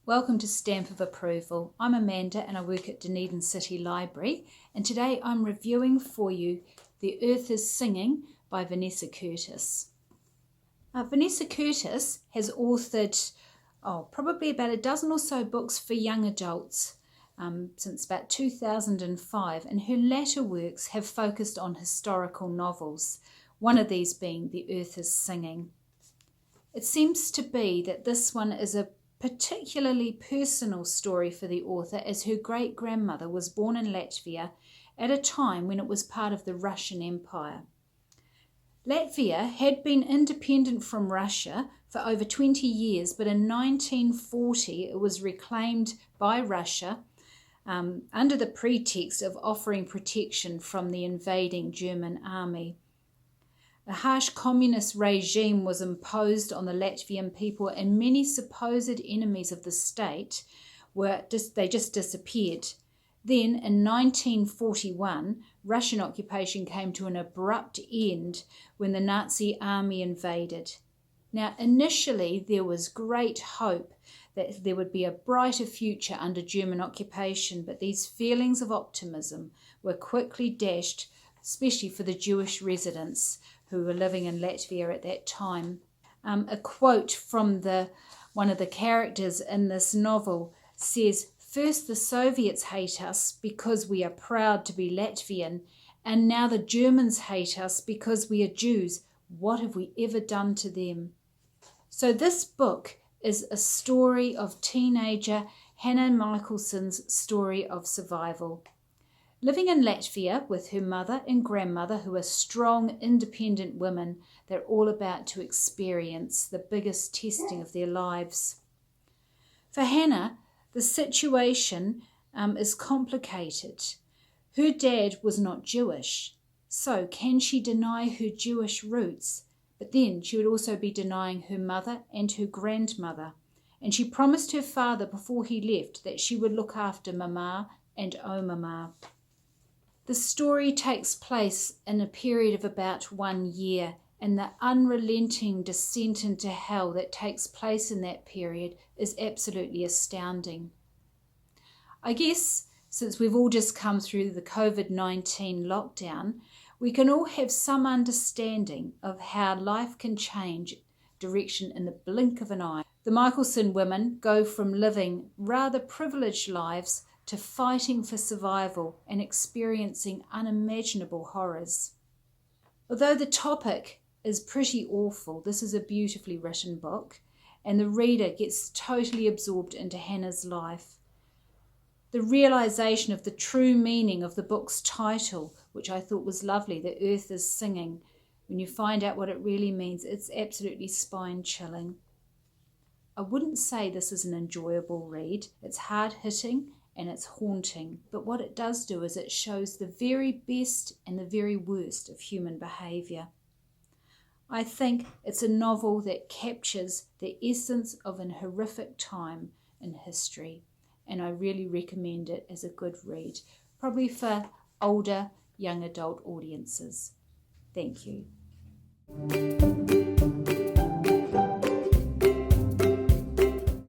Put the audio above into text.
Welcome to Stamp of Approval. I'm Amanda and I work at Dunedin City Library, and today I'm reviewing for you The Earth is Singing by Vanessa Curtis. Vanessa Curtis has authored probably about a dozen or so books for young adults since about 2005, and her latter works have focused on historical novels, one of these being The Earth is Singing. It seems to be that this one is a particularly personal story for the author, as her great-grandmother was born in Latvia at a time when it was part of the Russian Empire. Latvia had been independent from Russia for over 20 years, but in 1940 it was reclaimed by Russia under the pretext of offering protection from the invading German army. A harsh communist regime was imposed on the Latvian people, and many supposed enemies of the state just disappeared. Then, in 1941, Russian occupation came to an abrupt end when the Nazi army invaded. Now, initially, there was great hope that there would be a brighter future under German occupation, but these feelings of optimism were quickly dashed, especially for the Jewish residents who were living in Latvia at that time. A quote from one of the characters in this novel says, "First the Soviets hate us because we are proud to be Latvian, and now the Germans hate us because we are Jews. What have we ever done to them?" So this book is a story of teenager Hanna Michaelson's story of survival. Living in Latvia with her mother and grandmother, who are strong, independent women, they're all about to experience the biggest testing of their lives. For Hanna, the situation is complicated. Her dad was not Jewish, so can she deny her Jewish roots? But then she would also be denying her mother and her grandmother. And she promised her father before he left that she would look after Mama and Mama. The story takes place in a period of about 1 year, and the unrelenting descent into hell that takes place in that period is absolutely astounding. I guess since we've all just come through the COVID-19 lockdown, we can all have some understanding of how life can change direction in the blink of an eye. The Michelson women go from living rather privileged lives to fighting for survival and experiencing unimaginable horrors. Although the topic is pretty awful, this is a beautifully written book, and the reader gets totally absorbed into Hannah's life. The realization of the true meaning of the book's title, which I thought was lovely, The Earth is Singing, when you find out what it really means, it's absolutely spine-chilling. I wouldn't say this is an enjoyable read. It's hard-hitting and it's haunting, but what it does do is it shows the very best and the very worst of human behaviour. I think it's a novel that captures the essence of an horrific time in history, and I really recommend it as a good read, probably for older, young adult audiences. Thank you.